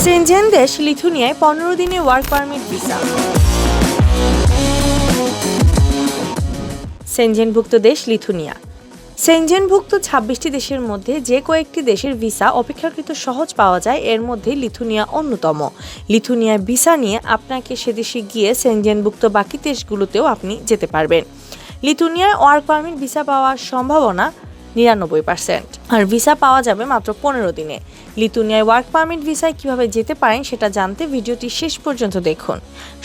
Shenzhen দেশ লিথুনিয়ায় 15 দিনের work permit visa. সেনজেনভুক্ত দেশ লিথুনিয়া। সেনজেনভুক্ত 26টি দেশের মধ্যে যে কয়েকটি দেশের ভিসা অপেক্ষাকৃত সহজ পাওয়া যায়, এর মধ্যে লিথুনিয়া অন্যতম। লিথুনিয়ার ভিসা নিয়ে আপনাকে সেদেশে গিয়ে সেনজেনভুক্ত বাকি দেশগুলোতেও আপনি যেতে পারবেন। লিথুনিয়ায় ওয়ার্ক পারমিট ভিসা পাওয়ার সম্ভাবনা 99%, আর ভিসা পাওয়া যাবে মাত্র 15 দিনে। লিথুনিয়ায় ওয়ার্ক পারমিট ভিসায় কিভাবে যেতে পারেন সেটা জানতে ভিডিওটি শেষ পর্যন্ত দেখুন।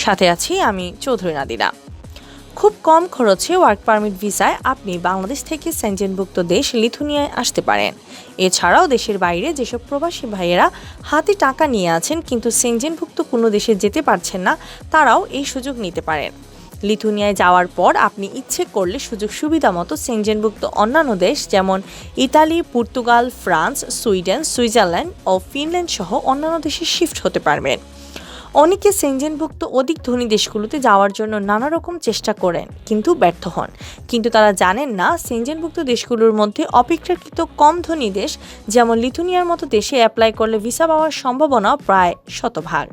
সাথে আছি আমি চৌধুরী নাদিরা। খুব কম খরচে ওয়ার্ক পারমিট ভিসায় আপনি বাংলাদেশ থেকে সেনজেনভুক্ত দেশ লিথুনিয়ায় আসতে পারেন। এছাড়াও দেশের বাইরে যেসব প্রবাসী ভাইয়েরা হাতে টাকা নিয়ে আছেন কিন্তু সেনজেনভুক্ত কোনো দেশে যেতে পারছেন না, তারাও এই সুযোগ নিতে পারেন। লিথুনিয়ায় যাওয়ার পর আপনি ইচ্ছে করলে সুযোগ সুবিধা মতো সেনজেনভুক্ত অন্যান্য দেশ যেমন Italy, Portugal, France, Sweden, Switzerland ও ফিনল্যান্ড সহ অন্যান্য দেশে শিফট হতে পারবেন। অনেকে সেনজেনভুক্ত অধিক ধনী দেশগুলোতে যাওয়ার জন্য নানা রকম চেষ্টা করেন কিন্তু ব্যর্থ হন, কিন্তু তারা জানেন না সেনজেনভুক্ত দেশগুলোর মধ্যে অপেক্ষাকৃত কম ধনী দেশ যেমন লিথুনিয়ার মতো দেশে অ্যাপ্লাই করলে ভিসা পাওয়ার সম্ভাবনা প্রায় 100%।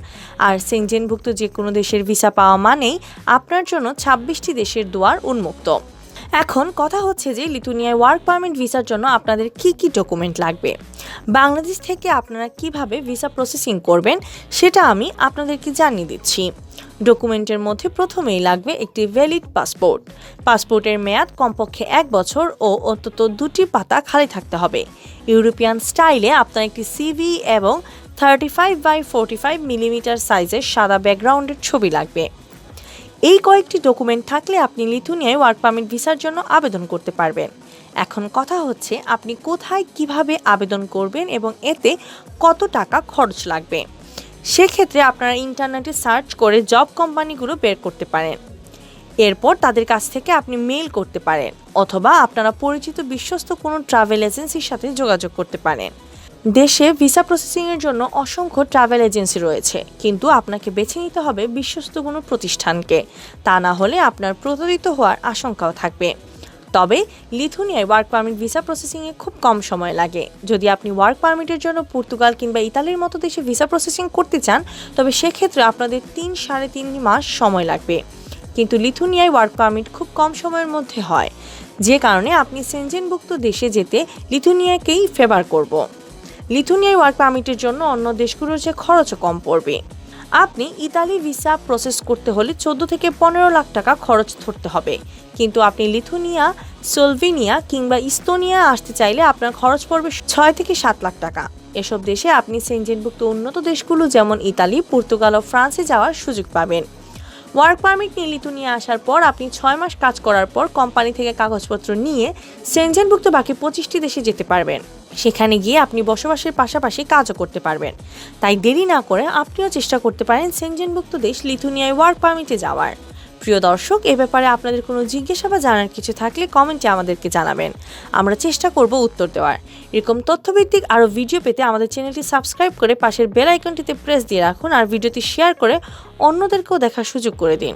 আর সেনজেনভুক্ত যে কোনো দেশের ভিসা পাওয়া মানেই আপনার জন্য 26টি দেশের দুয়ার উন্মুক্ত। এখন কথা হচ্ছে যে লিথুনিয়ায় ওয়ার্ক পারমিট ভিসার জন্য আপনাদের কি কি ডকুমেন্ট লাগবে। বাংলাদেশ থেকে আপনারা কিভাবে ভিসা প্রসেসিং করবেন সেটা আমি আপনাদেরকে জানিয়ে দিচ্ছি। ডকুমেন্টের মধ্যে প্রথমেই লাগবে একটি ভ্যালিড পাসপোর্ট। পাসপোর্টের মেয়াদ কমপক্ষে 1 বছর ও অন্তত 2টি পাতা খালি থাকতে হবে। ইউরোপিয়ান স্টাইলে আপনার একটি সিভি এবং 35x45 মিলিমিটার সাইজের সাদা ব্যাকগ্রাউন্ডের ছবি লাগবে। এই কয়েকটি ডকুমেন্ট থাকলে আপনি লিথুনিয়ায় ওয়ার্ক পারমিট ভিসার জন্য আবেদন করতে পারবেন। এখন কথা হচ্ছে আপনি কোথায় কিভাবে আবেদন করবেন এবং এতে কত টাকা খরচ লাগবে। সেক্ষেত্রে আপনারা ইন্টারনেটে সার্চ করে জব কোম্পানিগুলো বের করতে পারেন। এরপর তাদের কাছ থেকে আপনি মেইল করতে পারেন অথবা আপনারা পরিচিত বিশ্বস্ত কোনো ট্রাভেল এজেন্সির সাথে যোগাযোগ করতে পারেন। দেশে ভিসা প্রসেসিংয়ের জন্য অসংখ্য ট্রাভেল এজেন্সি রয়েছে, কিন্তু আপনাকে বেছে নিতে হবে বিশ্বস্ত কোনো প্রতিষ্ঠানকে, তা না হলে আপনার প্রতারিত হওয়ার আশঙ্কাও থাকবে। তবে লিথুনিয়ায় ওয়ার্ক পারমিট ভিসা প্রসেসিংয়ে খুব কম সময় লাগে। যদি আপনি ওয়ার্ক পারমিটের জন্য পর্তুগাল কিংবা ইতালির মতো দেশে ভিসা প্রসেসিং করতে চান তবে সেক্ষেত্রে আপনাদের 3-3.5 মাস সময় লাগবে। কিন্তু লিথুনিয়ায় ওয়ার্ক পারমিট খুব কম সময়ের মধ্যে হয়, যে কারণে আপনি সেনজেনভুক্ত দেশে যেতে লিথুনিয়াকেই ফেভার করব। লিথুনিয়ায় ওয়ার্ক পারমিটের জন্য অন্য দেশগুলোর চেয়ে খরচও কম পড়বে। আপনি ইতালি ভিসা প্রসেস করতে হলে 14 থেকে 15 লাখ টাকা খরচ ধরতে হবে, কিন্তু আপনি লিথুনিয়া, স্লোভেনিয়া কিংবা ইস্তোনিয়া আসতে চাইলে আপনার খরচ পড়বে 6 থেকে 7 লাখ টাকা। এসব দেশে আপনি সেনজেনভুক্ত উন্নত দেশগুলো যেমন ইতালি, পর্তুগাল ও ফ্রান্সে যাওয়ার সুযোগ পাবেন। ওয়ার্ক পারমিট নিয়ে লিথুনিয়া আসার পর আপনি 6 মাস কাজ করার পর কোম্পানি থেকে কাগজপত্র নিয়ে সেনজেনভুক্ত বাকি 25টি দেশে যেতে পারবেন। সেখানে গিয়ে আপনি বসবাসের পাশাপাশি কাজও করতে পারবেন। তাই দেরি না করে আপনিও চেষ্টা করতে পারেন সেনজেনভুক্ত দেশ লিথুনিয়ায় ওয়ার্ক পারমিটে যাওয়ার। প্রিয় দর্শক, এ ব্যাপারে আপনাদের কোনো জিজ্ঞাসা বা জানার কিছু থাকলে কমেন্টে আমাদেরকে জানাবেন, আমরা চেষ্টা করব উত্তর দেওয়ার। এরকম তথ্যভিত্তিক আরও ভিডিও পেতে আমাদের চ্যানেলটি সাবস্ক্রাইব করে পাশের বেল আইকনটিতে প্রেস দিয়ে রাখুন আর ভিডিওটি শেয়ার করে অন্যদেরকেও দেখার সুযোগ করে দিন।